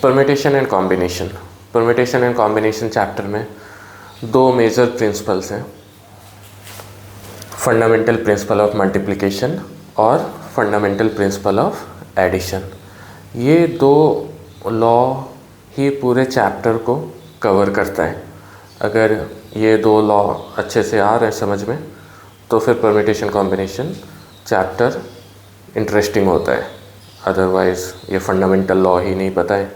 Permutation and combination. Permutation and combination chapter में दो major principles हैं, फंडामेंटल प्रिंसिपल ऑफ मल्टीप्लिकेशन और fundamental principle of addition. ये दो लॉ ही पूरे चैप्टर को कवर करता है। अगर ये दो लॉ अच्छे से आ रहे हैं समझ में तो फिर परम्यूटेशन कॉम्बिनेशन चैप्टर इंटरेस्टिंग होता है। अदरवाइज़ ये फंडामेंटल लॉ ही नहीं पता है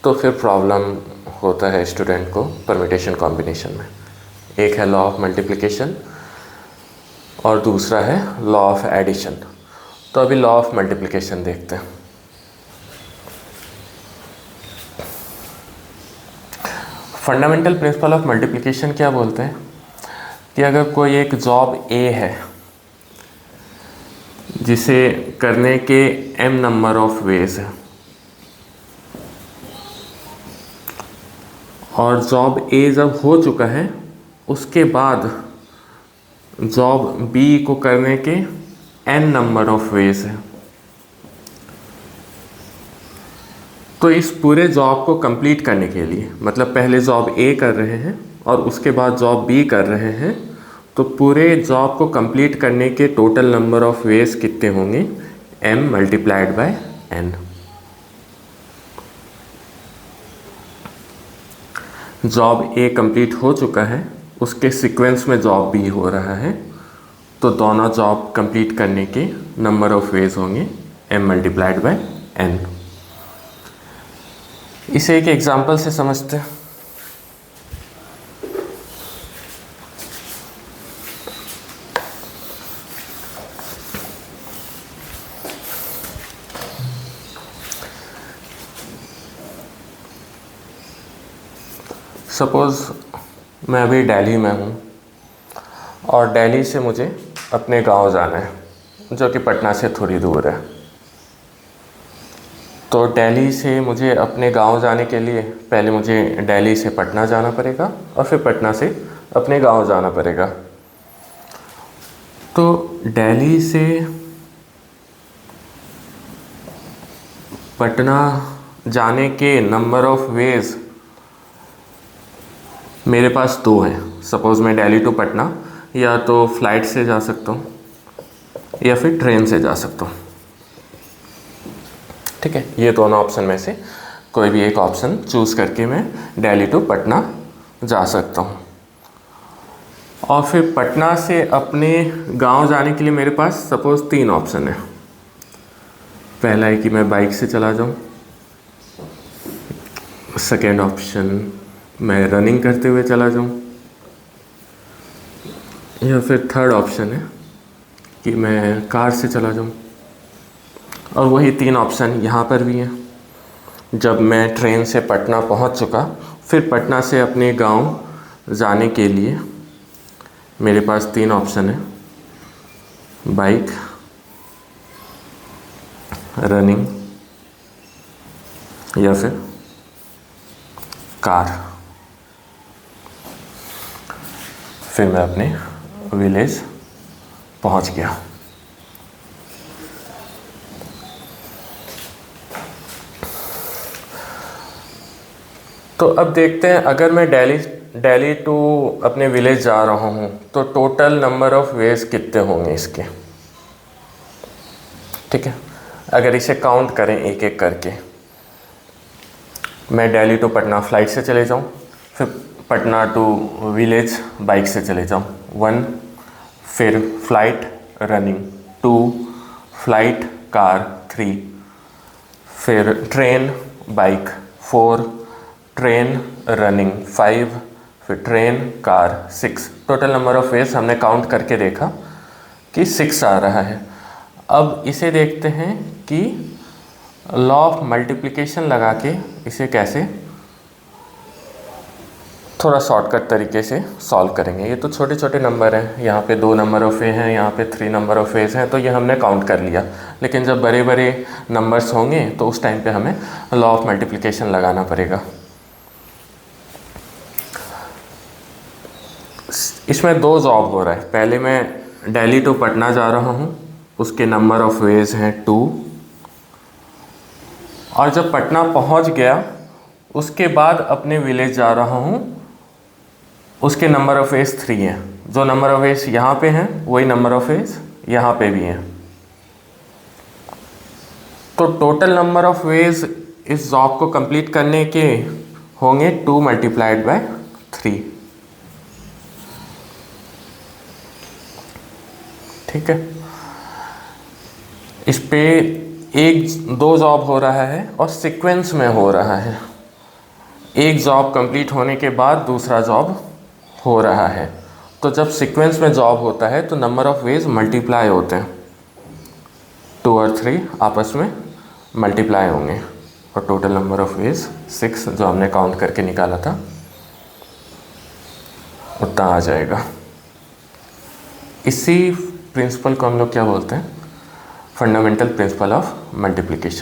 तो फिर प्रॉब्लम होता है स्टूडेंट को परम्यूटेशन कॉम्बिनेशन में। एक है लॉ ऑफ मल्टीप्लिकेशन और दूसरा है लॉ ऑफ एडिशन। तो अभी लॉ ऑफ मल्टीप्लिकेशन देखते हैं। फंडामेंटल प्रिंसिपल ऑफ मल्टीप्लिकेशन क्या बोलते हैं कि अगर कोई एक जॉब ए है जिसे करने के m नंबर ऑफ वेज है और जॉब ए जब हो चुका है उसके बाद जॉब बी को करने के n नंबर ऑफ वेज है, तो इस पूरे जॉब को कंप्लीट करने के लिए मतलब पहले जॉब ए कर रहे हैं और उसके बाद जॉब बी कर रहे हैं, तो पूरे जॉब को कंप्लीट करने के टोटल नंबर ऑफ वेज कितने होंगे? m multiplied by n। Job A complete हो चुका है, उसके सीक्वेंस में जॉब बी हो रहा है, तो दोनों जॉब कंप्लीट करने के नंबर ऑफ वेज होंगे m मल्टीप्लाइड बाय n। इसे एक एग्जांपल से समझते हैं। सपोज़ मैं अभी दिल्ली में हूँ और दिल्ली से मुझे अपने गांव जाना है जो कि पटना से थोड़ी दूर है। तो दिल्ली से मुझे अपने गांव जाने के लिए पहले मुझे दिल्ली से पटना जाना पड़ेगा और फिर पटना से अपने गांव जाना पड़ेगा। तो दिल्ली से पटना जाने के नंबर ऑफ वेज मेरे पास दो हैं। सपोज़ मैं दिल्ली टू पटना या तो फ्लाइट से जा सकता हूँ या फिर ट्रेन से जा सकता हूँ। ठीक है, ये दोनों ऑप्शन में से कोई भी एक ऑप्शन चूज़ करके मैं दिल्ली टू पटना जा सकता हूँ। और फिर पटना से अपने गांव जाने के लिए मेरे पास सपोज़ तीन ऑप्शन है। पहला है कि मैं बाइक से चला जाऊँ, सेकेंड ऑप्शन मैं रनिंग करते हुए चला जाऊँ, या फिर थर्ड ऑप्शन है कि मैं कार से चला जाऊँ। और वही तीन ऑप्शन यहाँ पर भी हैं। जब मैं ट्रेन से पटना पहुँच चुका, फिर पटना से अपने गांव जाने के लिए मेरे पास तीन ऑप्शन है, बाइक, रनिंग या फिर कार। फिर मैं अपने विलेज पहुंच गया। तो अब देखते हैं, अगर मैं दिल्ली टू अपने विलेज जा रहा हूं तो टोटल नंबर ऑफ वेज कितने होंगे इसके। ठीक है, अगर इसे काउंट करें एक एक करके, मैं दिल्ली टू पटना फ़्लाइट से चले जाऊं, फिर पटना टू विलेज बाइक से चले जाऊं 1, फिर फ़्लाइट रनिंग 2, फ़्लाइट कार 3, फिर ट्रेन बाइक 4, ट्रेन रनिंग 5, फिर train car 6। Total number of ways हमने काउंट करके देखा कि 6 आ रहा है। अब इसे देखते हैं कि लॉ ऑफ मल्टीप्लिकेशन लगा के इसे कैसे थोड़ा शॉर्टकट तरीके से सॉल्व करेंगे। ये तो छोटे छोटे नंबर हैं, यहाँ पे 2 नंबर ऑफ ए हैं, यहाँ पे 3 नंबर ऑफ एज हैं, तो ये हमने काउंट कर लिया। लेकिन जब बड़े बड़े नंबर्स होंगे तो उस टाइम पे हमें लॉ ऑफ मल्टीप्लिकेशन लगाना पड़ेगा। इसमें 2 जॉब हो रहा है। पहले मैं दिल्ली टू पटना जा रहा हूँ, उसके नंबर ऑफ वेज हैं 2, और जब पटना पहुँच गया उसके बाद अपने विलेज जा रहा हूँ, उसके नंबर ऑफ वेज 3 है। जो नंबर ऑफ वेज यहाँ पे हैं वही नंबर ऑफ वेज यहाँ पे भी हैं। तो टोटल नंबर ऑफ वेज इस जॉब को कंप्लीट करने के होंगे 2 मल्टीप्लाइड बाय 3। ठीक है, इस पे दो जॉब हो रहा है और सीक्वेंस में हो रहा है। एक जॉब कंप्लीट होने के बाद दूसरा जॉब हो रहा है। तो जब सीक्वेंस में जॉब होता है तो नंबर ऑफ वेज मल्टीप्लाई होते हैं, 2 और 3 आपस में मल्टीप्लाई होंगे और टोटल नंबर ऑफ वेज 6 जो हमने काउंट करके निकाला था उतना आ जाएगा। इसी प्रिंसिपल को हम लोग क्या बोलते हैं? Fundamental principle of multiplication.